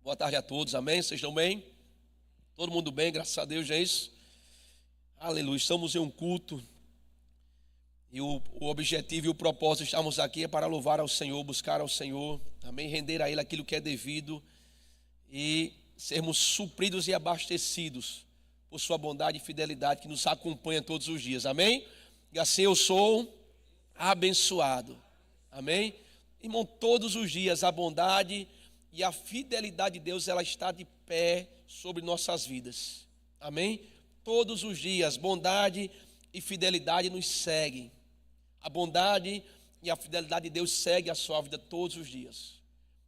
Boa tarde a todos, amém? Vocês estão bem? Todo mundo bem, graças a Deus, é isso? Aleluia, estamos em um culto e o objetivo e o propósito de estarmos aqui é para louvar ao Senhor, buscar ao Senhor, amém? Render a Ele aquilo que é devido e sermos supridos e abastecidos por sua bondade e fidelidade que nos acompanha todos os dias, amém? E assim eu sou abençoado, amém? Irmão, todos os dias a bondade e a fidelidade de Deus, ela está de pé sobre nossas vidas. Amém? Todos os dias, bondade e fidelidade nos seguem. A bondade e a fidelidade de Deus segue a sua vida todos os dias.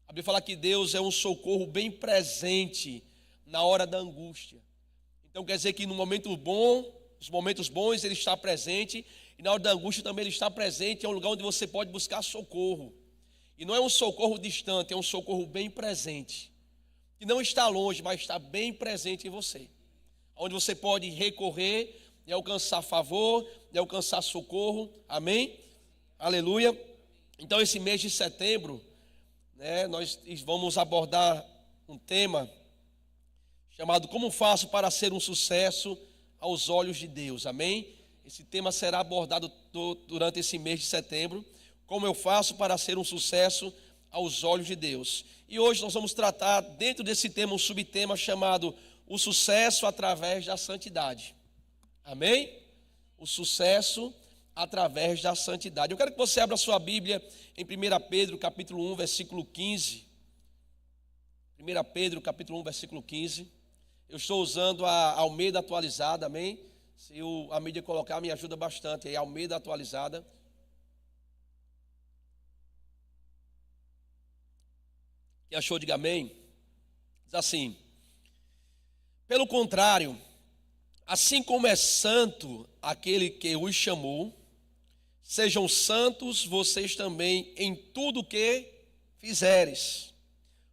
A Bíblia fala que Deus é um socorro bem presente na hora da angústia. Então quer dizer que no momento bom, nos momentos bons Ele está presente, e na hora da angústia também Ele está presente, é um lugar onde você pode buscar socorro. E não é um socorro distante, é um socorro bem presente. Que não está longe, mas está bem presente em você. Onde você pode recorrer e alcançar favor, e alcançar socorro. Amém? Aleluia. Então esse mês de setembro, nós vamos abordar um tema chamado Como faço para ser um sucesso aos olhos de Deus. Amém? Esse tema será abordado durante esse mês de setembro. Como eu faço para ser um sucesso aos olhos de Deus. E hoje nós vamos tratar dentro desse tema um subtema chamado o sucesso através da santidade. Amém? O sucesso através da santidade. Eu quero que você abra sua Bíblia em 1 Pedro capítulo 1, versículo 15. 1 Pedro capítulo 1, versículo 15. Eu estou usando a Almeida atualizada, amém? Se a mídia colocar, me ajuda bastante. Aí, Almeida atualizada. Quem achou, diga amém. Diz assim: pelo contrário, assim como é santo aquele que os chamou, sejam santos vocês também em tudo o que fizeres.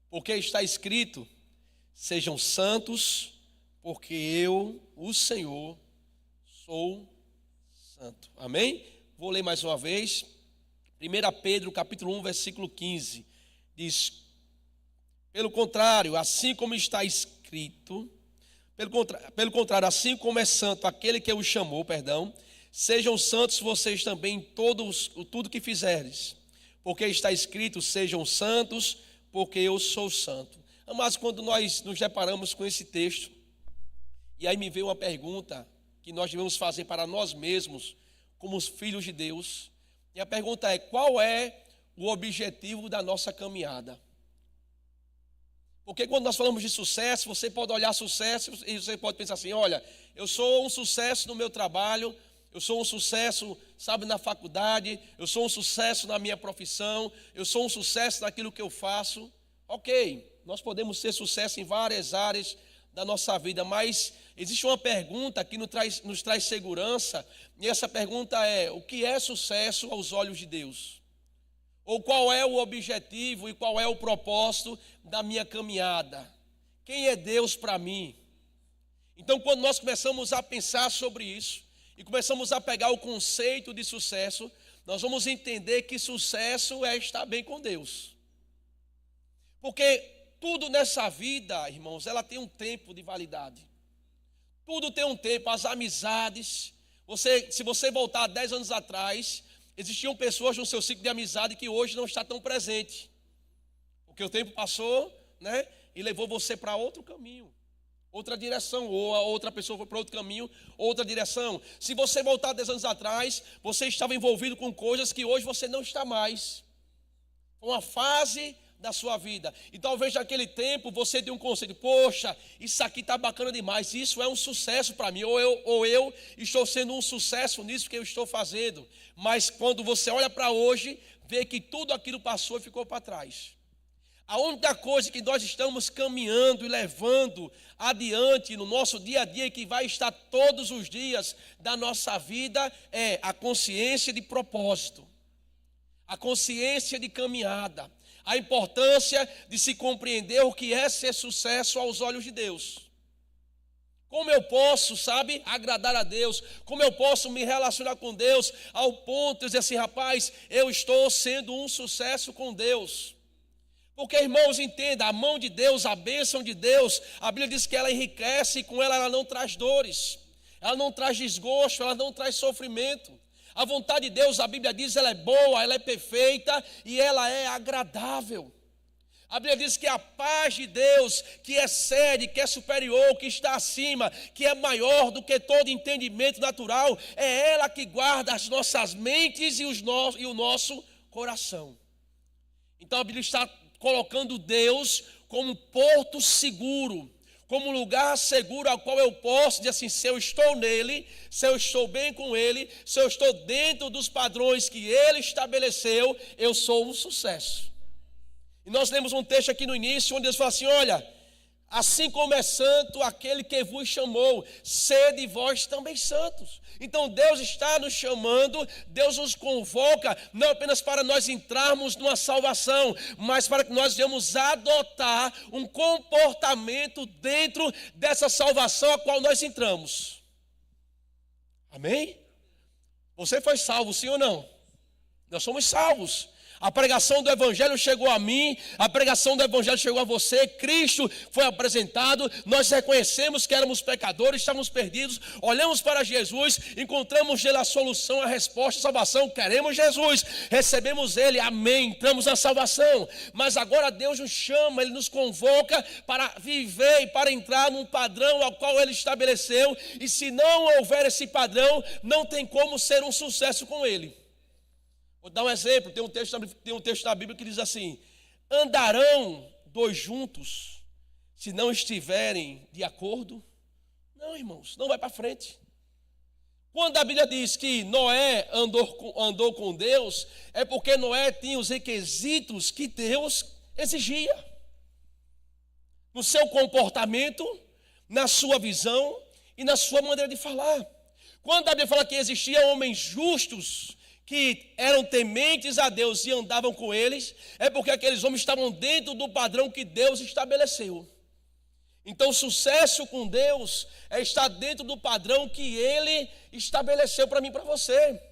Porque está escrito: sejam santos, porque eu, o Senhor, sou santo. Amém? Vou ler mais uma vez. 1 Pedro capítulo 1, versículo 15. Diz: pelo contrário, assim como está escrito, pelo contrário, assim como é santo aquele que o chamou, sejam santos vocês também em tudo que fizeres, porque está escrito: sejam santos, porque eu sou santo. Mas quando nós nos deparamos com esse texto, e aí me veio uma pergunta que nós devemos fazer para nós mesmos, como os filhos de Deus, e a pergunta é: qual é o objetivo da nossa caminhada? Porque quando nós falamos de sucesso, você pode olhar sucesso e você pode pensar assim: olha, eu sou um sucesso no meu trabalho, eu sou um sucesso, na faculdade, eu sou um sucesso na minha profissão, eu sou um sucesso naquilo que eu faço. Ok, nós podemos ser sucesso em várias áreas da nossa vida, mas existe uma pergunta que nos traz segurança, e essa pergunta é: o que é sucesso aos olhos de Deus? Ou qual é o objetivo e qual é o propósito da minha caminhada? Quem é Deus para mim? Então, quando nós começamos a pensar sobre isso e começamos a pegar o conceito de sucesso, nós vamos entender que sucesso é estar bem com Deus. Porque tudo nessa vida, irmãos, ela tem um tempo de validade. Tudo tem um tempo. As amizades, se você voltar 10 anos atrás, existiam pessoas no seu ciclo de amizade que hoje não está tão presente. Porque o tempo passou, e levou você para outro caminho, outra direção, ou a outra pessoa foi para outro caminho, outra direção. Se você voltar 10 anos atrás, você estava envolvido com coisas que hoje você não está mais. Foi uma fase da sua vida. E talvez naquele tempo você dê um conselho: poxa, isso aqui está bacana demais, isso é um sucesso para mim, ou eu estou sendo um sucesso nisso que eu estou fazendo. Mas quando você olha para hoje, vê que tudo aquilo passou e ficou para trás. A única coisa que nós estamos caminhando e levando adiante no nosso dia a dia, e que vai estar todos os dias da nossa vida, é a consciência de propósito, a consciência de caminhada, a importância de se compreender o que é ser sucesso aos olhos de Deus. Como eu posso, agradar a Deus? Como eu posso me relacionar com Deus ao ponto de dizer assim: rapaz, eu estou sendo um sucesso com Deus? Porque, irmãos, entenda, a mão de Deus, a bênção de Deus, a Bíblia diz que ela enriquece e com ela não traz dores, ela não traz desgosto, ela não traz sofrimento. A vontade de Deus, a Bíblia diz, ela é boa, ela é perfeita e ela é agradável. A Bíblia diz que a paz de Deus, que excede, que é superior, que está acima, que é maior do que todo entendimento natural, é ela que guarda as nossas mentes e o nosso coração. Então a Bíblia está colocando Deus como porto seguro, como lugar seguro ao qual eu posso dizer assim, se eu estou nele, se eu estou bem com ele, se eu estou dentro dos padrões que ele estabeleceu, eu sou um sucesso. E nós lemos um texto aqui no início, onde Deus fala assim, olha, assim como é santo aquele que vos chamou, sede vós também santos. Então Deus está nos chamando, Deus nos convoca, não apenas para nós entrarmos numa salvação, mas para que nós venhamos adotar um comportamento dentro dessa salvação a qual nós entramos. Amém? Você foi salvo, sim ou não? Nós somos salvos. A pregação do Evangelho chegou a mim, a pregação do Evangelho chegou a você, Cristo foi apresentado, nós reconhecemos que éramos pecadores, estávamos perdidos, olhamos para Jesus, encontramos nele a solução, a resposta, a salvação, queremos Jesus, recebemos Ele, amém, entramos na salvação, mas agora Deus nos chama, Ele nos convoca para viver e para entrar num padrão ao qual Ele estabeleceu, e se não houver esse padrão, não tem como ser um sucesso com Ele. Vou dar um exemplo, tem um texto da Bíblia que diz assim, andarão dois juntos se não estiverem de acordo? Não, irmãos, não vai para frente. Quando a Bíblia diz que Noé andou com Deus, é porque Noé tinha os requisitos que Deus exigia. No seu comportamento, na sua visão e na sua maneira de falar. Quando a Bíblia fala que existiam homens justos, que eram tementes a Deus e andavam com eles, é porque aqueles homens estavam dentro do padrão que Deus estabeleceu. Então o sucesso com Deus é estar dentro do padrão que Ele estabeleceu para mim e para você.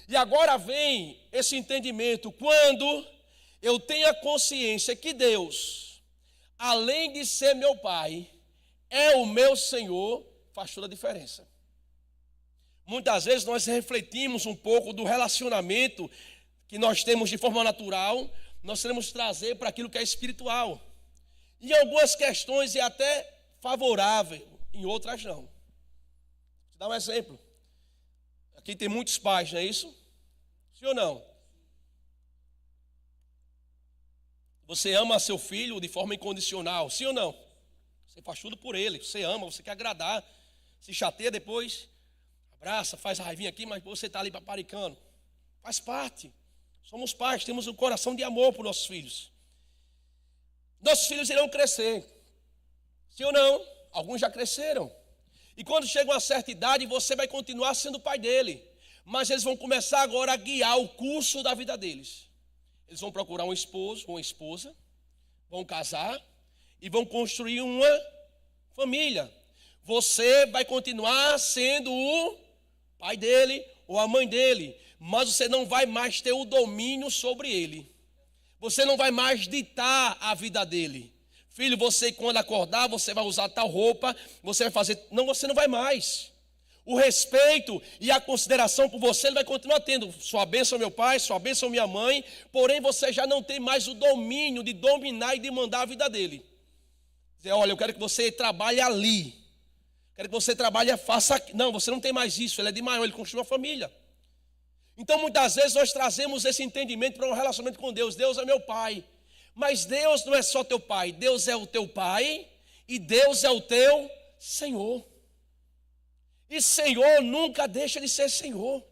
E agora vem esse entendimento, quando eu tenho a consciência que Deus, além de ser meu Pai, é o meu Senhor, faz toda a diferença. Muitas vezes nós refletimos um pouco do relacionamento que nós temos de forma natural, nós queremos trazer para aquilo que é espiritual. Em algumas questões é até favorável, em outras não. Vou te dar um exemplo. Aqui tem muitos pais, não é isso? Sim ou não? Você ama seu filho de forma incondicional, sim ou não? Você faz tudo por ele, você ama, você quer agradar, se chateia depois, abraça, faz a raivinha aqui, mas você está ali paparicando. Faz parte. Somos pais, temos um coração de amor por nossos filhos. Nossos filhos irão crescer. Sim ou não? Alguns já cresceram. E quando chega uma certa idade, você vai continuar sendo pai dele. Mas eles vão começar agora a guiar o curso da vida deles. Eles vão procurar um esposo, uma esposa, vão casar e vão construir uma família. Você vai continuar sendo o pai dele ou a mãe dele, mas você não vai mais ter o domínio sobre ele. Você não vai mais ditar a vida dele. Filho, você quando acordar, você vai usar tal roupa, você vai fazer... Não, você não vai mais. O respeito e a consideração por você, ele vai continuar tendo. Sua bênção, meu pai, sua bênção, minha mãe, porém você já não tem mais o domínio de dominar e de mandar a vida dele. Dizer, olha, eu quero que você trabalhe ali. Quero que você trabalhe, faça aqui. Não, você não tem mais isso, ele é de maior, ele construiu uma família. Então muitas vezes nós trazemos esse entendimento para um relacionamento com Deus. Deus é meu pai, mas Deus não é só teu pai, Deus é o teu pai e Deus é o teu Senhor. E Senhor nunca deixa de ser Senhor.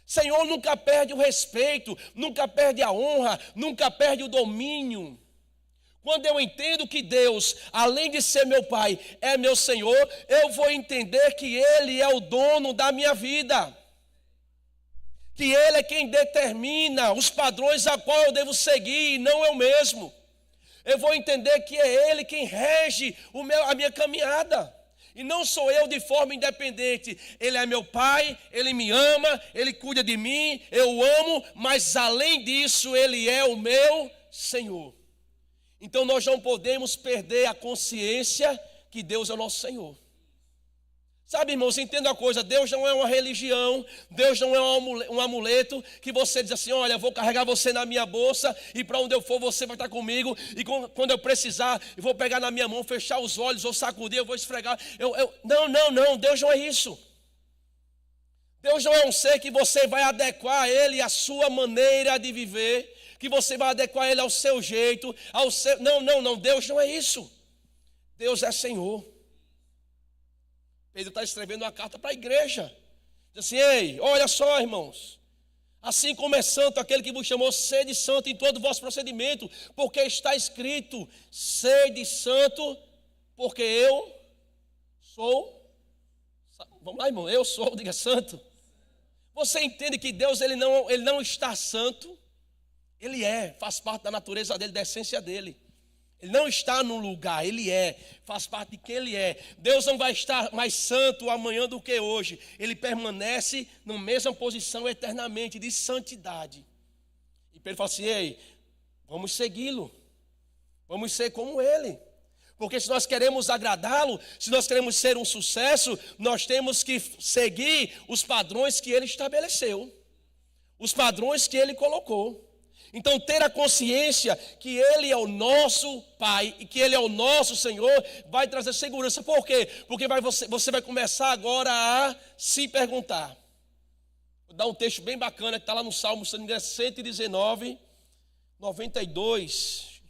Senhor nunca perde o respeito, nunca perde a honra, nunca perde o domínio. Quando eu entendo que Deus, além de ser meu pai, é meu Senhor, eu vou entender que Ele é o dono da minha vida. Que Ele é quem determina os padrões a qual eu devo seguir e não eu mesmo. Eu vou entender que é Ele quem rege a minha caminhada. E não sou eu de forma independente. Ele é meu pai, Ele me ama, Ele cuida de mim, eu o amo, mas além disso Ele é o meu Senhor. Então nós não podemos perder a consciência que Deus é o nosso Senhor. Sabe, irmãos, entenda uma coisa, Deus não é uma religião, Deus não é um amuleto que você diz assim, olha, eu vou carregar você na minha bolsa e para onde eu for você vai estar comigo e quando eu precisar, eu vou pegar na minha mão, fechar os olhos, vou sacudir, eu vou esfregar. Não, Deus não é isso. Deus não é um ser que você vai adequar ele à sua maneira de viver, que você vai adequar ele ao seu jeito, ao seu... Não, Deus não é isso. Deus é Senhor. Pedro está escrevendo uma carta para a igreja. Diz assim, ei, olha só, irmãos. Assim como é santo aquele que vos chamou, sede santo em todo o vosso procedimento, porque está escrito, sede santo, porque eu sou... Vamos lá, irmão, eu sou, diga santo. Você entende que Deus ele não está santo? Ele faz parte da natureza dele, da essência dele. Ele não está num lugar, ele faz parte de quem ele é. Deus não vai estar mais santo amanhã do que hoje. Ele permanece na mesma posição eternamente de santidade. E Pedro fala assim, ei, vamos segui-lo. Vamos ser como ele. Porque se nós queremos agradá-lo, se nós queremos ser um sucesso, nós temos que seguir os padrões que ele estabeleceu. Os padrões que ele colocou. Então, ter a consciência que ele é o nosso Pai e que ele é o nosso Senhor vai trazer segurança. Por quê? Porque você vai começar agora a se perguntar. Vou dar um texto bem bacana que está lá no Salmo 119, 92.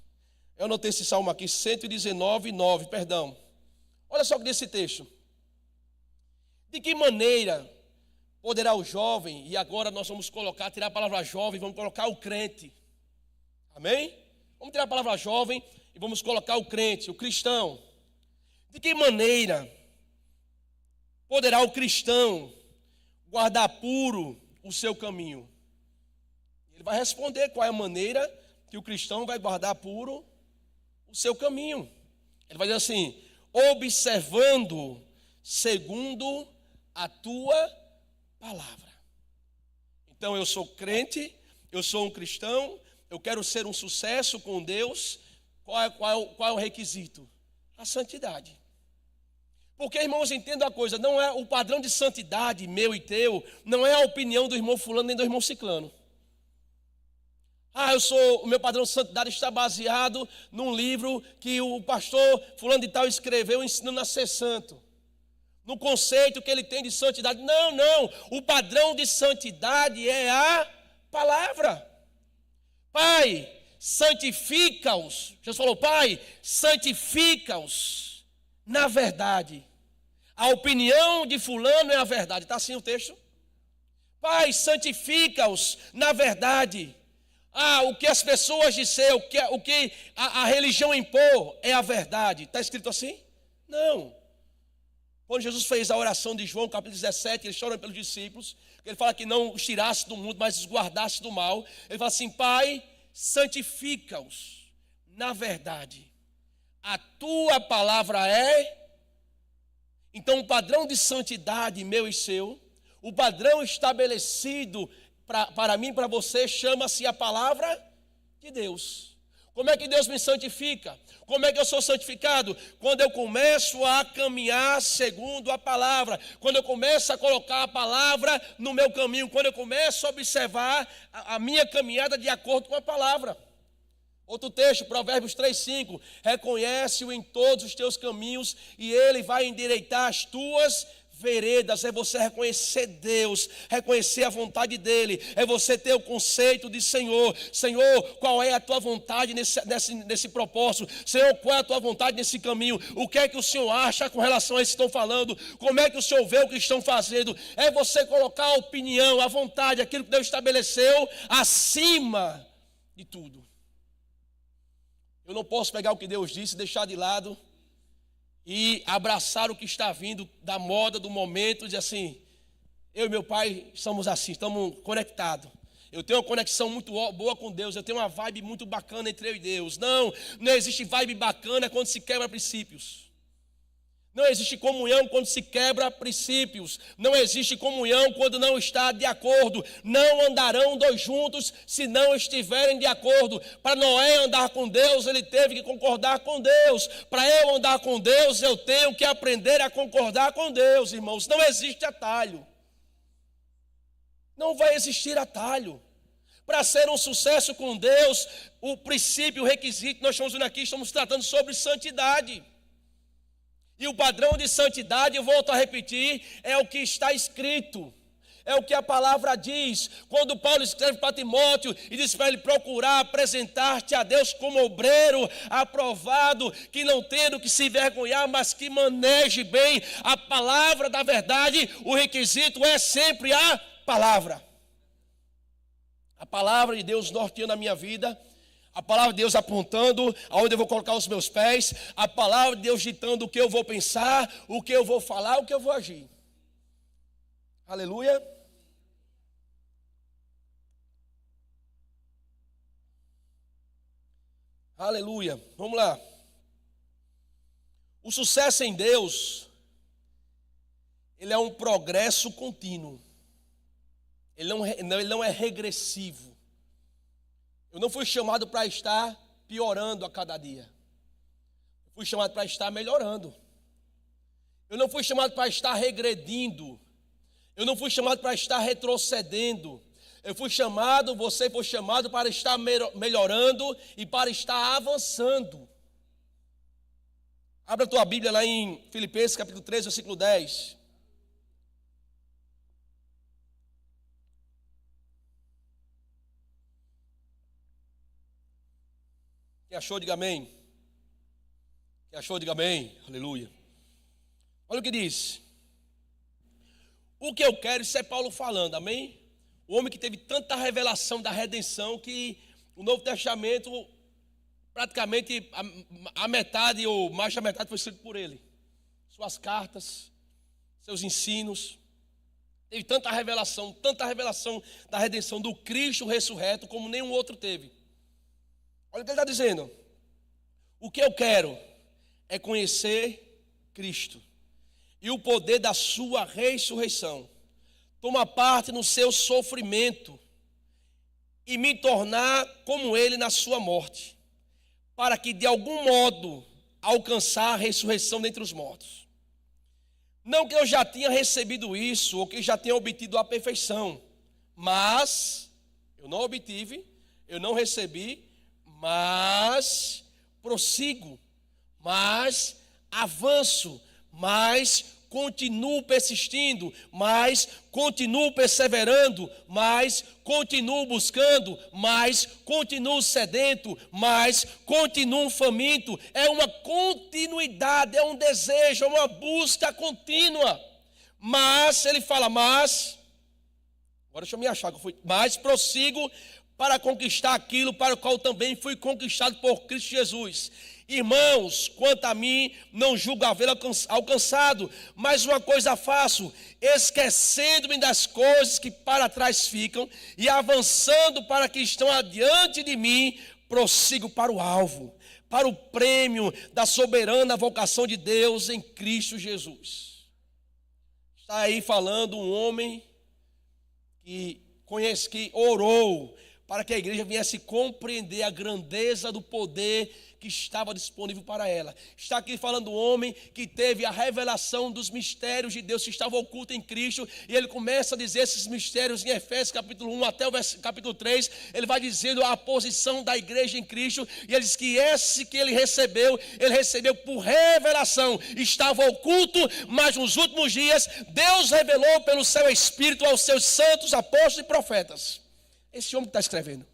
Eu anotei esse salmo aqui, 119, 9, perdão. Olha só o que diz esse texto. De que maneira poderá o jovem, e agora nós vamos tirar a palavra jovem, vamos colocar o crente. Amém? Vamos tirar a palavra jovem e vamos colocar o crente, o cristão. De que maneira poderá o cristão guardar puro o seu caminho? Ele vai responder qual é a maneira que o cristão vai guardar puro o seu caminho. Ele vai dizer assim, observando segundo a tua palavra. Então eu sou crente, eu sou um cristão, eu quero ser um sucesso com Deus. Qual é o requisito? A santidade. Porque, irmãos, entenda a coisa, não é o padrão de santidade meu e teu, não é a opinião do irmão fulano nem do irmão ciclano. O meu padrão de santidade está baseado num livro que o pastor fulano de tal escreveu ensinando a ser santo. No conceito que ele tem de santidade. Não. O padrão de santidade é a palavra. Pai, santifica-os. Jesus falou, Pai, santifica-os na verdade. A opinião de fulano é a verdade. Está assim o texto? Pai, santifica-os na verdade. O que as pessoas disseram, o que a religião impor é a verdade. Está escrito assim? Não. Quando Jesus fez a oração de João, capítulo 17, ele chora pelos discípulos, ele fala que não os tirasse do mundo, mas os guardasse do mal. Ele fala assim, Pai, santifica-os na verdade. A tua palavra é... Então o padrão de santidade meu e seu, o padrão estabelecido para mim e para você, chama-se a palavra de Deus. Como é que Deus me santifica? Como é que eu sou santificado? Quando eu começo a caminhar segundo a palavra, quando eu começo a colocar a palavra no meu caminho, quando eu começo a observar a minha caminhada de acordo com a palavra. Outro texto, Provérbios 3,5, reconhece-o em todos os teus caminhos e ele vai endireitar as tuas veredas. É você reconhecer Deus, reconhecer a vontade dele, é você ter o conceito de Senhor. Senhor, qual é a tua vontade nesse propósito? Senhor, qual é a tua vontade nesse caminho? O que é que o Senhor acha com relação a isso que estão falando? Como é que o Senhor vê o que estão fazendo? É você colocar a opinião, a vontade, aquilo que Deus estabeleceu acima de tudo. Eu não posso pegar o que Deus disse, deixar de lado e abraçar o que está vindo da moda, do momento, dizer assim, eu e meu pai somos assim, estamos conectados. Eu tenho uma conexão muito boa com Deus, eu tenho uma vibe muito bacana entre eu e Deus. Não existe vibe bacana quando se quebra princípios. Não existe comunhão quando se quebra princípios. Não existe comunhão quando não está de acordo. Não andarão dois juntos se não estiverem de acordo. Para Noé andar com Deus, ele teve que concordar com Deus. Para eu andar com Deus, eu tenho que aprender a concordar com Deus, irmãos. Não existe atalho. Não vai existir atalho. Para ser um sucesso com Deus, o princípio, o requisito, nós estamos vendo aqui, estamos tratando sobre santidade. E o padrão de santidade, eu volto a repetir, é o que está escrito. É o que a palavra diz. Quando Paulo escreve para Timóteo e diz para ele procurar apresentar-te a Deus como obreiro aprovado, que não tendo que se envergonhar, mas que maneje bem a palavra da verdade, o requisito é sempre a palavra. A palavra de Deus norteando a minha vida. A palavra de Deus apontando aonde eu vou colocar os meus pés. A palavra de Deus ditando o que eu vou pensar, o que eu vou falar, o que eu vou agir. Aleluia. Aleluia. Vamos lá. O sucesso em Deus, ele é um progresso contínuo. Ele não é regressivo. Eu não fui chamado para estar piorando a cada dia. Eu fui chamado para estar melhorando. Eu não fui chamado para estar regredindo. Eu não fui chamado para estar retrocedendo. Você foi chamado para estar melhorando e para estar avançando. Abra a tua Bíblia lá em Filipenses capítulo 3, versículo 10. Quem achou, diga amém. Quem achou, diga amém. Aleluia. Olha o que diz. O que eu quero, isso é Paulo falando, amém? O homem que teve tanta revelação da redenção que o Novo Testamento, praticamente a metade ou mais da metade foi escrito por ele. Suas cartas, seus ensinos. Teve tanta revelação da redenção do Cristo ressurreto como nenhum outro teve. Olha o que ele está dizendo. O que eu quero é conhecer Cristo e o poder da sua ressurreição. Tomar parte no seu sofrimento e me tornar como ele na sua morte, para que de algum modo alcançar a ressurreição dentre os mortos. Não que eu já tinha recebido isso ou que já tenha obtido a perfeição, mas eu não obtive, eu não recebi, mas prossigo, mas avanço, mas continuo persistindo, mas continuo perseverando, mas continuo buscando, mas continuo sedento, mas continuo faminto. É uma continuidade, é um desejo, é uma busca contínua. Mas, ele fala, agora deixa eu me achar, mas prossigo para conquistar aquilo para o qual também fui conquistado por Cristo Jesus. Irmãos, quanto a mim, não julgo havê-lo alcançado, mas uma coisa faço, esquecendo-me das coisas que para trás ficam e avançando para que estão adiante de mim, prossigo para o alvo, para o prêmio da soberana vocação de Deus em Cristo Jesus. Está aí falando um homem que orou para que a igreja viesse compreender a grandeza do poder que estava disponível para ela. Está aqui falando um homem que teve a revelação dos mistérios de Deus que estavam ocultos em Cristo, e ele começa a dizer esses mistérios em Efésios capítulo 1 até o capítulo 3, ele vai dizendo a posição da igreja em Cristo, e ele diz que esse que ele recebeu por revelação, estava oculto, mas nos últimos dias, Deus revelou pelo seu Espírito aos seus santos, apóstolos e profetas. Esse homem que está escrevendo,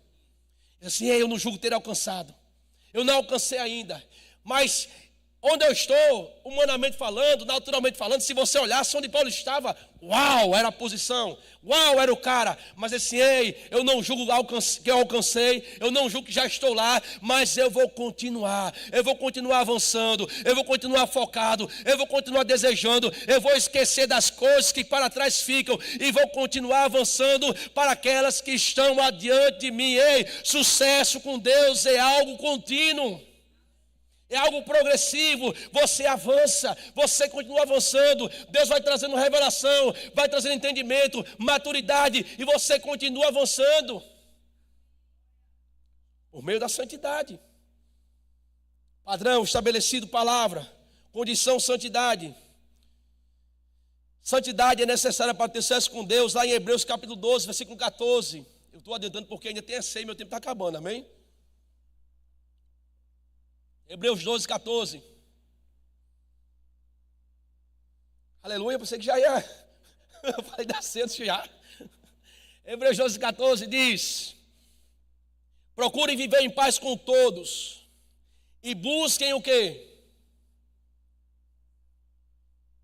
diz assim, eu não julgo ter alcançado, eu não alcancei ainda, mas onde eu estou, humanamente falando, naturalmente falando, se você olhasse onde Paulo estava, uau, era a posição, uau, era o cara, mas assim, eu não julgo que eu alcancei, eu não julgo que já estou lá, mas eu vou continuar avançando, eu vou continuar focado, eu vou continuar desejando, eu vou esquecer das coisas que para trás ficam, e vou continuar avançando para aquelas que estão adiante de mim. Sucesso com Deus é algo contínuo. É algo progressivo, você avança, você continua avançando, Deus vai trazendo revelação, vai trazendo entendimento, maturidade, e você continua avançando por meio da santidade. Padrão estabelecido, palavra, condição, santidade. Santidade é necessária para ter sucesso com Deus, lá em Hebreus capítulo 12, versículo 14. Eu estou adiantando porque ainda tem a ceia e meu tempo está acabando, amém? Hebreus 12, 14. Aleluia, pensei que já ia. Eu falei da ceia já. Hebreus 12, 14 diz: procurem viver em paz com todos e busquem o quê?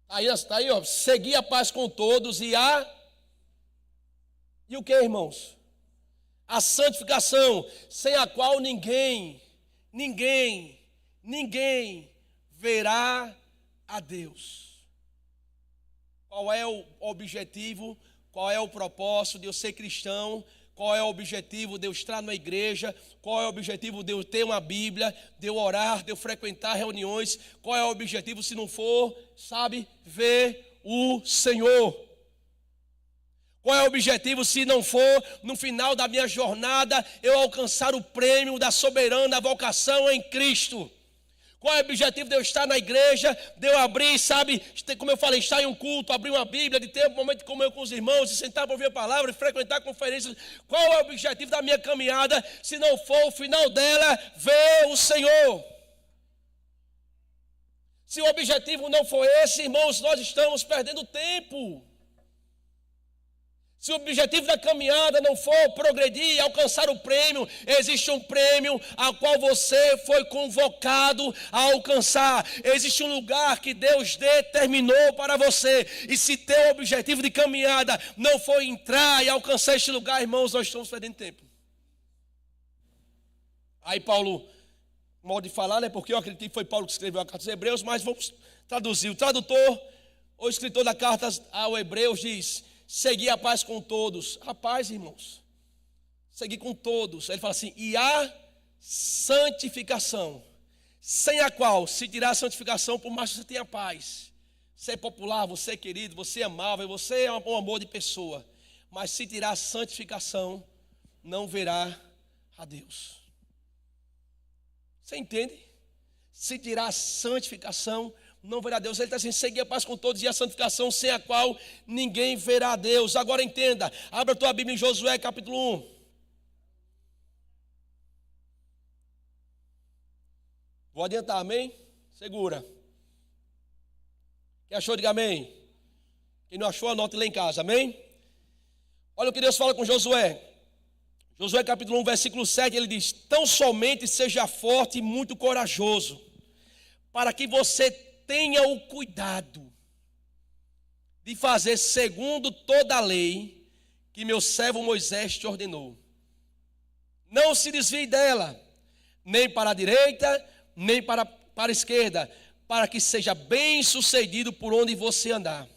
Está aí, ó. Seguir a paz com todos e o que, irmãos? A santificação, sem a qual ninguém verá a Deus. Qual é o objetivo? Qual é o propósito de eu ser cristão? Qual é o objetivo de eu estar na igreja? Qual é o objetivo de eu ter uma Bíblia, de eu orar, de eu frequentar reuniões? Qual é o objetivo se não for, sabe, ver o Senhor? Qual é o objetivo se não for, no final da minha jornada, eu alcançar o prêmio da soberana vocação em Cristo? Qual é o objetivo de eu estar na igreja, de eu abrir, sabe, como eu falei, estar em um culto, abrir uma Bíblia, de ter um momento de comunhão com os irmãos, de sentar para ouvir a palavra, de frequentar conferências? Qual é o objetivo da minha caminhada, se não for o final dela, ver o Senhor? Se o objetivo não for esse, irmãos, nós estamos perdendo tempo. Se o objetivo da caminhada não for progredir e alcançar o prêmio, existe um prêmio a qual você foi convocado a alcançar. Existe um lugar que Deus determinou para você. E se teu objetivo de caminhada não for entrar e alcançar este lugar, irmãos, nós estamos perdendo tempo. Aí Paulo, modo de falar, né? Porque eu acredito que foi Paulo que escreveu a carta aos Hebreus, mas vamos traduzir. O tradutor, o escritor da carta aos Hebreus diz: seguir a paz com todos. A paz, irmãos, seguir com todos. Ele fala assim: e a santificação, sem a qual, se tirar a santificação, por mais que você tenha paz, você é popular, você é querido, você é amável, você é um amor de pessoa, mas se tirar a santificação, não verá a Deus. Você entende? Se tirar a santificação, não verá a Deus. Ele está assim: seguir a paz com todos e a santificação, sem a qual ninguém verá a Deus. Agora entenda, abra a tua Bíblia em Josué capítulo 1. Vou adiantar, amém? Segura. Quem achou, diga amém. Quem não achou, anote lá em casa, amém? Olha o que Deus fala com Josué. Josué capítulo 1, versículo 7, ele diz: tão somente seja forte e muito corajoso, para que você tenha o cuidado de fazer segundo toda a lei que meu servo Moisés te ordenou. Não se desvie dela, nem para a direita, nem para a esquerda, para que seja bem sucedido por onde você andar.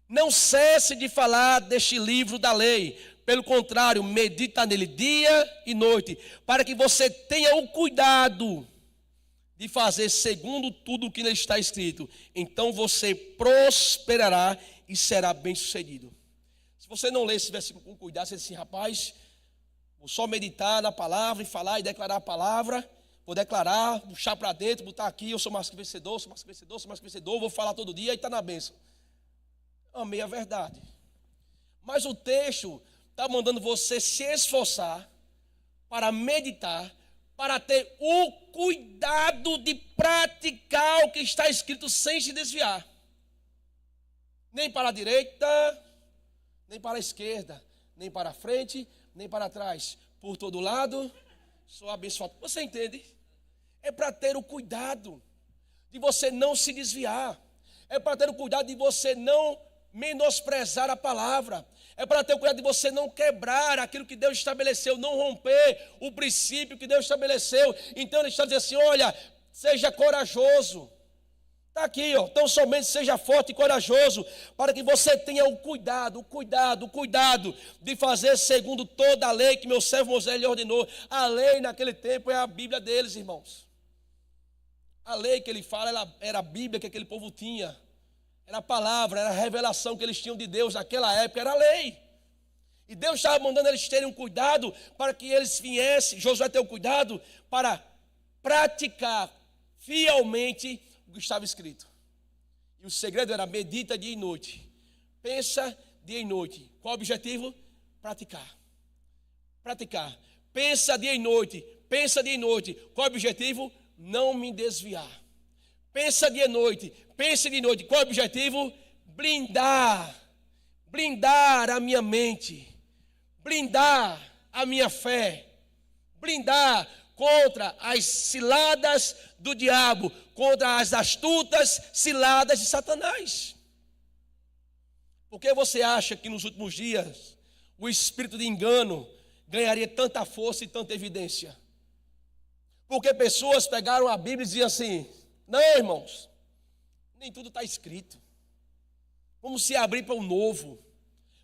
Não cesse de falar deste livro da lei, pelo contrário, medita nele dia e noite, para que você tenha o cuidado de fazer segundo tudo o que nele está escrito. Então você prosperará e será bem sucedido. Se você não ler esse versículo com cuidado, você diz assim: rapaz, vou só meditar na palavra e falar e declarar a palavra, vou declarar, puxar para dentro, botar aqui: eu sou mais que vencedor, sou mais que vencedor, sou mais que vencedor, vou falar todo dia e está na bênção. Amei a verdade. Mas o texto está mandando você se esforçar para meditar, para ter o cuidado de praticar o que está escrito sem se desviar. Nem para a direita, nem para a esquerda, nem para a frente, nem para trás. Por todo lado, sou abençoado. Você entende? É para ter o cuidado de você não se desviar. É para ter o cuidado de você não menosprezar a palavra. É para ter o cuidado de você não quebrar aquilo que Deus estabeleceu, não romper o princípio que Deus estabeleceu. Então ele está dizendo assim: olha, seja corajoso. Está aqui, ó. Então somente seja forte e corajoso, para que você tenha o cuidado de fazer segundo toda a lei que meu servo Moisés lhe ordenou. A lei naquele tempo é a Bíblia deles, irmãos. A lei que ele fala era a Bíblia que aquele povo tinha. Era a palavra, era a revelação que eles tinham de Deus naquela época, era a lei. E Deus estava mandando eles terem um cuidado para que eles viessem, Josué ter o cuidado para praticar fielmente o que estava escrito. E o segredo era medita dia e noite. Pensa dia e noite. Qual o objetivo? Praticar. Praticar. Pensa dia e noite. Pensa dia e noite. Qual o objetivo? Não me desviar. Pensa dia e noite. Pensa dia e noite. Qual o objetivo? Blindar. Blindar a minha mente. Blindar a minha fé. Blindar contra as ciladas do diabo, contra as astutas ciladas de Satanás. Por que você acha que nos últimos dias o espírito de engano ganharia tanta força e tanta evidência? Porque pessoas pegaram a Bíblia e diziam assim: não, irmãos, nem tudo está escrito. Vamos se abrir para um novo.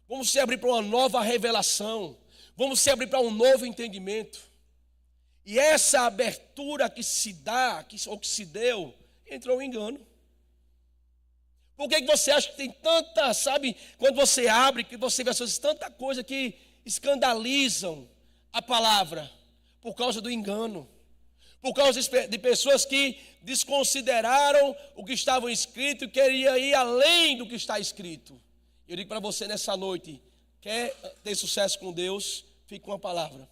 Vamos se abrir para uma nova revelação. Vamos se abrir para um novo entendimento. E essa abertura que se dá, ou que se deu, entrou o engano. Por que você acha que tem tanta, sabe, quando você abre, que você vê tanta coisa que escandalizam a palavra? Por causa do engano. Por causa de pessoas que desconsideraram o que estava escrito e queriam ir além do que está escrito. Eu digo para você nessa noite, quer ter sucesso com Deus, fique com a palavra.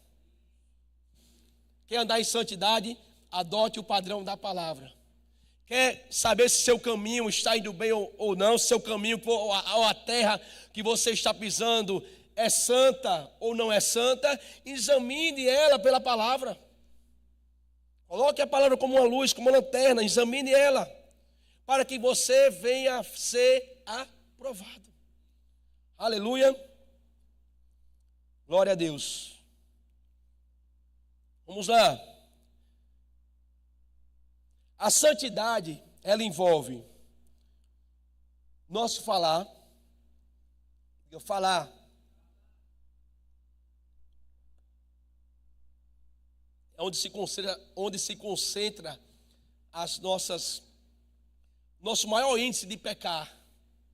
Quer andar em santidade, adote o padrão da palavra. Quer saber se seu caminho está indo bem ou não, se seu caminho ou a terra que você está pisando é santa ou não é santa, examine ela pela palavra. Coloque a palavra como uma luz, como uma lanterna, examine ela, para que você venha a ser aprovado. Aleluia. Glória a Deus. Vamos lá. A santidade, ela envolve nosso falar. Eu falar. É onde se concentra as nosso maior índice de pecar,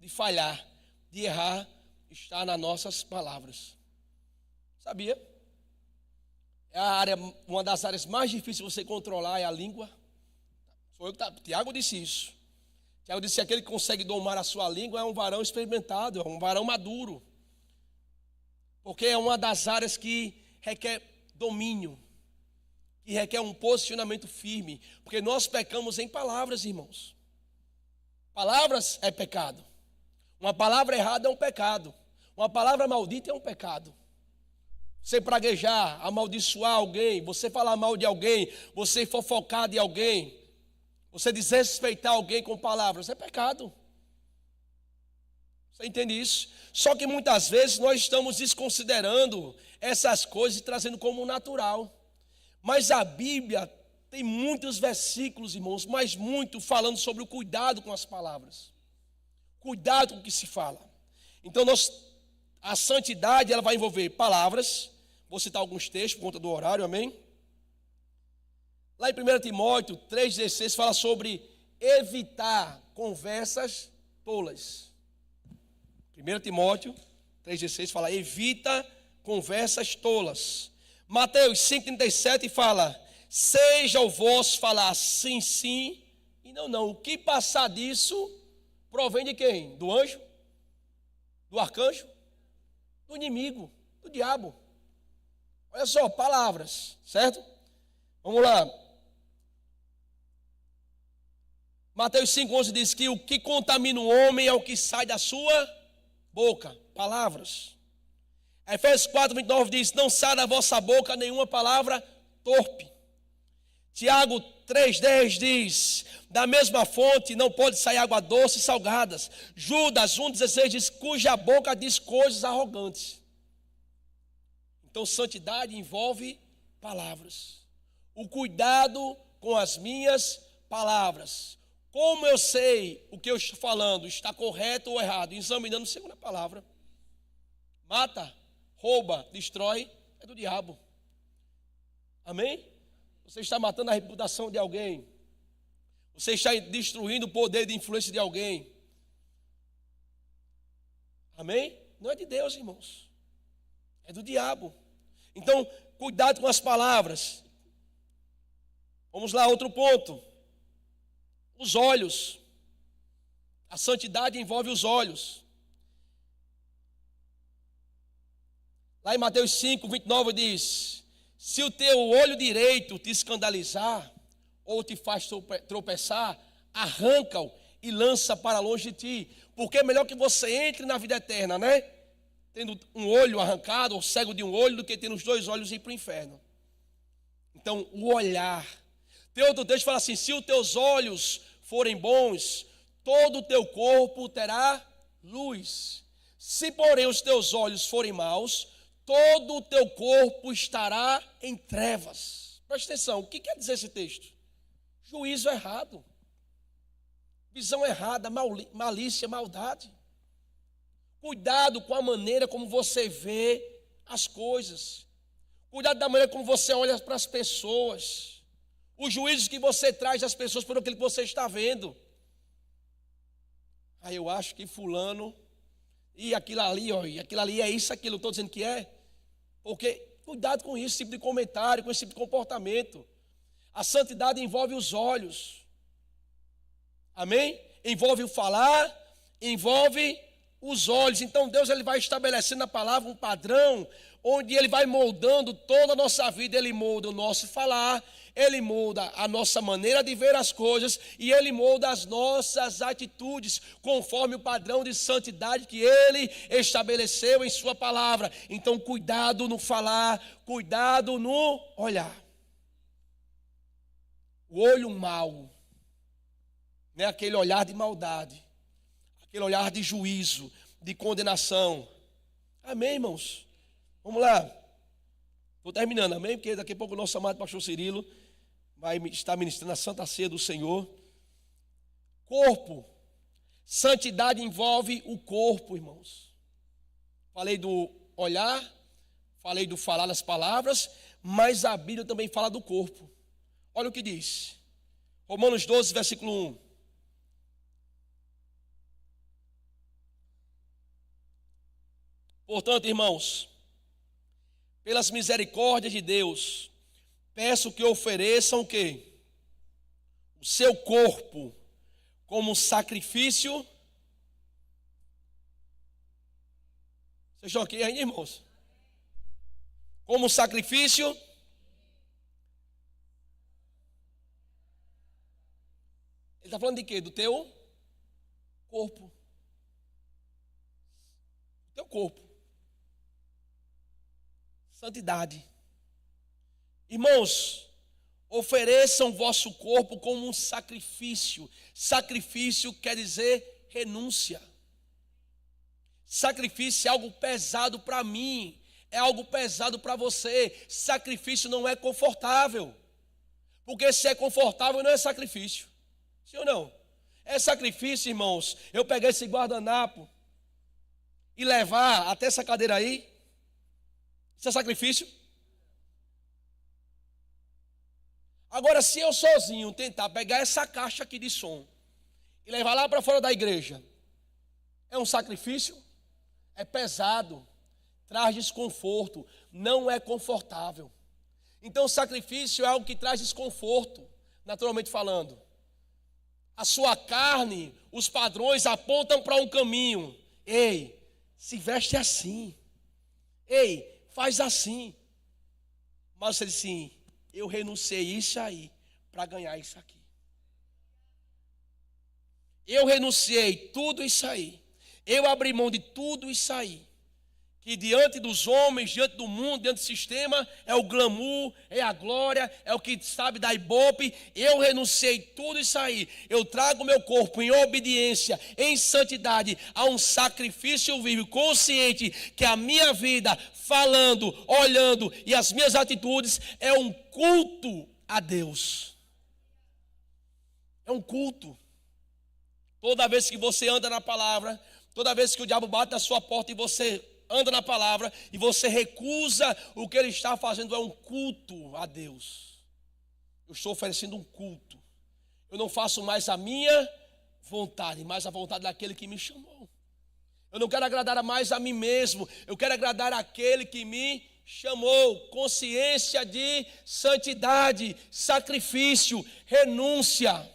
de falhar, de errar, está nas nossas palavras. Sabia? Uma das áreas mais difíceis de você controlar é a língua. Tiago disse isso. Tiago disse que aquele que consegue domar a sua língua é um varão experimentado, é um varão maduro. Porque é uma das áreas que requer domínio, que requer um posicionamento firme. Porque nós pecamos em palavras, irmãos. Palavras é pecado. Uma palavra errada é um pecado. Uma palavra maldita é um pecado. Você praguejar, amaldiçoar alguém, você falar mal de alguém, você fofocar de alguém, você desrespeitar alguém com palavras, é pecado. Você entende isso? Só que muitas vezes nós estamos desconsiderando essas coisas e trazendo como natural. Mas a Bíblia tem muitos versículos, irmãos, mas muito falando sobre o cuidado com as palavras. Cuidado com o que se fala. Então a santidade ela vai envolver palavras. Vou citar alguns textos por conta do horário, amém? Lá em 1 Timóteo 3,16 fala sobre evitar conversas tolas. 1 Timóteo 3,16 fala, evita conversas tolas. Mateus 5,37 fala, seja o vosso falar sim, sim e não, não. O que passar disso provém de quem? Do anjo? Do arcanjo? Do inimigo? Do diabo? Olha só, palavras, certo? Vamos lá. Mateus 5,11 diz que o que contamina o homem é o que sai da sua boca, palavras. Efésios 4,29 diz, não sai da vossa boca nenhuma palavra torpe. Tiago 3,10 diz, da mesma fonte não pode sair água doce e salgadas. Judas 1,16 diz, cuja boca diz coisas arrogantes. Então, santidade envolve palavras. O cuidado com as minhas palavras. Como eu sei o que eu estou falando está correto ou errado? Examinando segundo a palavra. Mata, rouba, destrói, é do diabo. Amém? Você está matando a reputação de alguém. Você está destruindo o poder de influência de alguém. Amém? Não é de Deus, irmãos. É do diabo. Então, cuidado com as palavras. Vamos lá, outro ponto. Os olhos. A santidade envolve os olhos. Lá em Mateus 5, 29 diz: se o teu olho direito te escandalizar, ou te faz tropeçar, arranca-o e lança para longe de ti. Porque é melhor que você entre na vida eterna, né? Tendo um olho arrancado, ou cego de um olho, do que tendo os dois olhos e ir para o inferno. Então, o olhar. Tem outro texto que fala assim: se os teus olhos forem bons, todo o teu corpo terá luz. Se, porém, os teus olhos forem maus, todo o teu corpo estará em trevas. Presta atenção, o que quer dizer esse texto? Juízo errado, visão errada, malícia, maldade. Cuidado com a maneira como você vê as coisas. Cuidado da maneira como você olha para as pessoas. Os juízos que você traz às pessoas por aquilo que você está vendo. Eu acho que fulano, e aquilo ali, ó, e aquilo ali é isso, aquilo, estou dizendo que é. Porque, cuidado com isso, esse tipo de comentário, com esse tipo de comportamento. A santidade envolve os olhos. Amém? Envolve o falar, envolve os olhos. Então Deus ele vai estabelecendo na palavra um padrão, onde Ele vai moldando toda a nossa vida. Ele molda o nosso falar, Ele molda a nossa maneira de ver as coisas, e Ele molda as nossas atitudes, conforme o padrão de santidade que Ele estabeleceu em sua palavra. Então cuidado no falar, cuidado no olhar. O olho mau, não é aquele olhar de maldade, aquele olhar de juízo, de condenação. Amém, irmãos? Vamos lá. Estou terminando, amém? Porque daqui a pouco o nosso amado pastor Cirilo vai estar ministrando a Santa Ceia do Senhor. Corpo. Santidade envolve o corpo, irmãos. Falei do olhar, falei do falar das palavras, mas a Bíblia também fala do corpo. Olha o que diz. Romanos 12, versículo 1. Portanto, irmãos, pelas misericórdias de Deus, peço que ofereçam o quê? O seu corpo como sacrifício. Vocês estão aqui ainda, irmãos? Como sacrifício. Ele está falando de quê? Do teu corpo. Do teu corpo. Santidade. Irmãos, ofereçam vosso corpo como um sacrifício. Sacrifício quer dizer renúncia. Sacrifício é algo pesado para mim, é algo pesado para você. Sacrifício não é confortável, porque se é confortável não é sacrifício. Sim ou não? É sacrifício, irmãos, eu pegar esse guardanapo e levar até essa cadeira aí. Isso é sacrifício? Agora, se eu sozinho tentar pegar essa caixa aqui de som e levar lá para fora da igreja, é um sacrifício? É pesado, traz desconforto, não é confortável. Então, o sacrifício é algo que traz desconforto, naturalmente falando. A sua carne, os padrões apontam para um caminho. Ei, se veste assim. Ei, faz assim. Mas você diz assim: eu renunciei isso aí para ganhar isso aqui. Eu renunciei tudo isso aí. Eu abri mão de tudo isso aí. Que diante dos homens, diante do mundo, diante do sistema, é o glamour, é a glória, é o que sabe da ibope. Eu renunciei tudo isso aí. Eu trago meu corpo em obediência, em santidade, a um sacrifício vivo, consciente que a minha vida, falando, olhando e as minhas atitudes é um culto a Deus. É um culto. Toda vez que você anda na palavra, toda vez que o diabo bate na sua porta e você anda na palavra e você recusa o que ele está fazendo, é um culto a Deus. Eu estou oferecendo um culto. Eu não faço mais a minha vontade, mas a vontade daquele que me chamou. Eu não quero agradar mais a mim mesmo, eu quero agradar aquele que me chamou. Consciência de santidade, sacrifício, renúncia.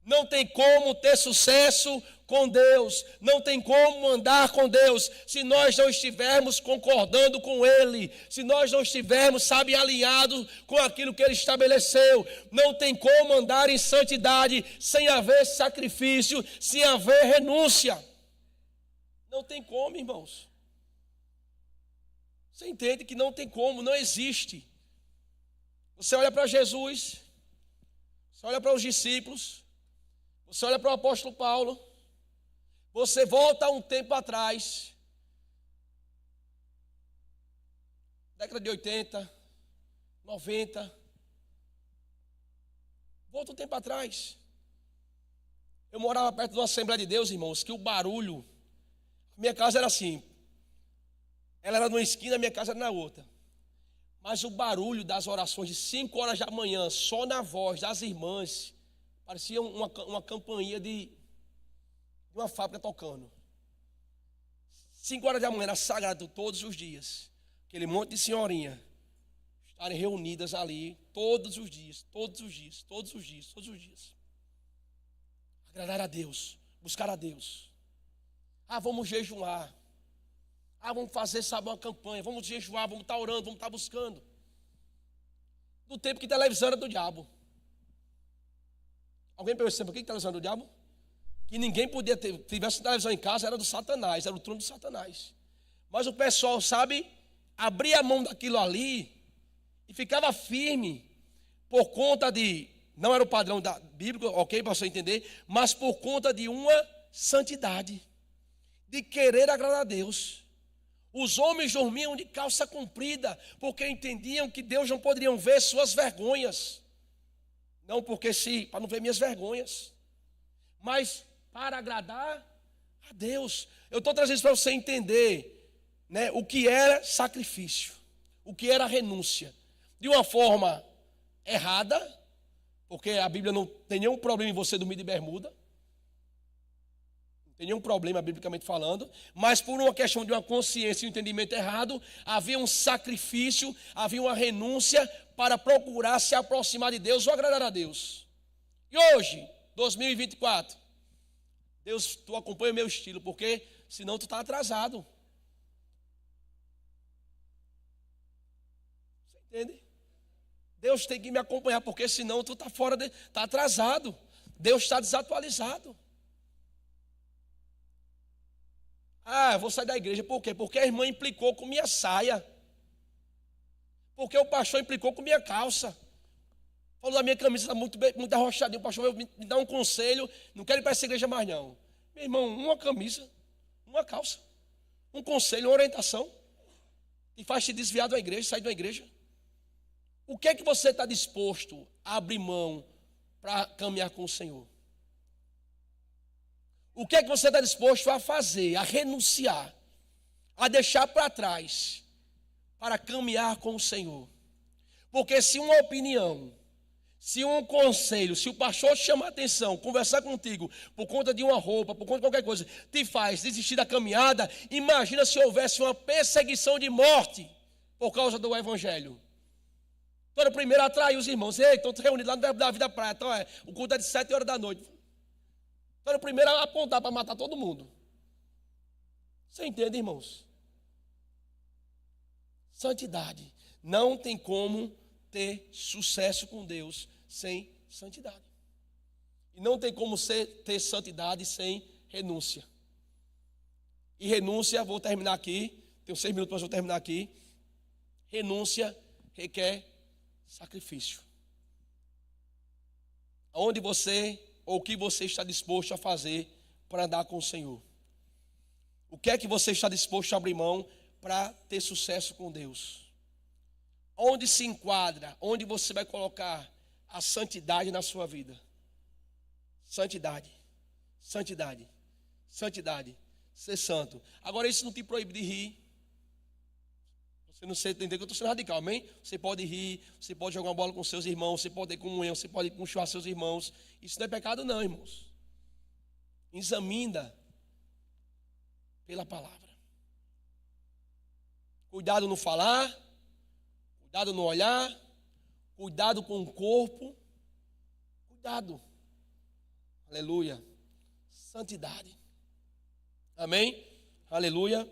Não tem como ter sucesso com Deus, não tem como andar com Deus se nós não estivermos concordando com Ele, se nós não estivermos, sabe, alinhados com aquilo que Ele estabeleceu. Não tem como andar em santidade sem haver sacrifício, sem haver renúncia. Não tem como, irmãos. Você entende que não tem como, não existe. Você olha para Jesus, você olha para os discípulos, você olha para o apóstolo Paulo, você volta um tempo atrás, década de 80, 90, volta um tempo atrás. Eu morava perto de uma Assembleia de Deus, irmãos, que o barulho, minha casa era assim, ela era numa esquina, a minha casa era na outra. Mas o barulho das orações de 5 horas da manhã, só na voz das irmãs, parecia uma campainha de uma fábrica tocando. 5 horas da manhã era sagrado todos os dias. Aquele monte de senhorinha estarem reunidas ali todos os dias, todos os dias, todos os dias, todos os dias. Agradar a Deus, buscar a Deus. Vamos jejuar. Vamos fazer, sabe, uma campanha. Vamos jejuar, vamos estar orando, vamos estar buscando. No tempo que televisão era do diabo. Alguém percebeu por que televisão era do diabo? Que ninguém podia ter, tivesse televisão em casa, era do Satanás, era o trono do Satanás. Mas o pessoal, sabe, abria a mão daquilo ali e ficava firme por conta de, não era o padrão da Bíblia, ok, para você entender, mas por conta de uma santidade, de querer agradar a Deus. Os homens dormiam de calça comprida, porque entendiam que Deus não poderia ver suas vergonhas. Não porque para não ver minhas vergonhas, mas para agradar a Deus. Eu estou trazendo isso para você entender, né, o que era sacrifício, o que era renúncia. De uma forma errada, porque a Bíblia não tem nenhum problema em você dormir de bermuda. Não tem nenhum problema, biblicamente falando. Mas por uma questão de uma consciência e um entendimento errado, havia um sacrifício, havia uma renúncia para procurar se aproximar de Deus ou agradar a Deus. E hoje, 2024, Deus, tu acompanha o meu estilo, porque senão tu está atrasado. Você entende? Deus tem que me acompanhar, porque senão tu está está atrasado. Deus está desatualizado. Eu vou sair da igreja, por quê? Porque a irmã implicou com minha saia. Porque o pastor implicou com minha calça. Falou da minha camisa, está muito arrochadinha. O pastor me dá um conselho, não quero ir para essa igreja mais não. Meu irmão, uma camisa, uma calça, um conselho, uma orientação, que faz te desviar da igreja, sair da igreja. O que é que você está disposto a abrir mão para caminhar com o Senhor? O que é que você está disposto a fazer, a renunciar, a deixar para trás, para caminhar com o Senhor? Porque se uma opinião, se um conselho, se o pastor te chamar a atenção, conversar contigo por conta de uma roupa, por conta de qualquer coisa, te faz desistir da caminhada, imagina se houvesse uma perseguição de morte por causa do evangelho. Então, era primeiro atrair os irmãos. Ei, estão reunidos lá no Verbo da Vida Praia. Então, o culto é de 7 horas da noite. Então, era o primeiro a apontar para matar todo mundo. Você entende, irmãos? Santidade. Não tem como ter sucesso com Deus sem santidade. E não tem como ter santidade sem renúncia. E renúncia, vou terminar aqui. Tenho 6 minutos, mas vou terminar aqui. Renúncia requer sacrifício. Onde você, ou o que você está disposto a fazer para andar com o Senhor? O que é que você está disposto a abrir mão para ter sucesso com Deus? Onde se enquadra, onde você vai colocar a santidade na sua vida? Santidade, santidade, santidade, ser santo. Agora isso não te proíbe de rir. Você não sei entender que eu estou sendo radical, amém? Você pode rir, você pode jogar uma bola com seus irmãos, você pode ter comunhão, você pode conchoar seus irmãos. Isso não é pecado não, irmãos. Examina pela palavra. Cuidado no falar, cuidado no olhar, cuidado com o corpo. Cuidado. Aleluia. Santidade. Amém? Aleluia.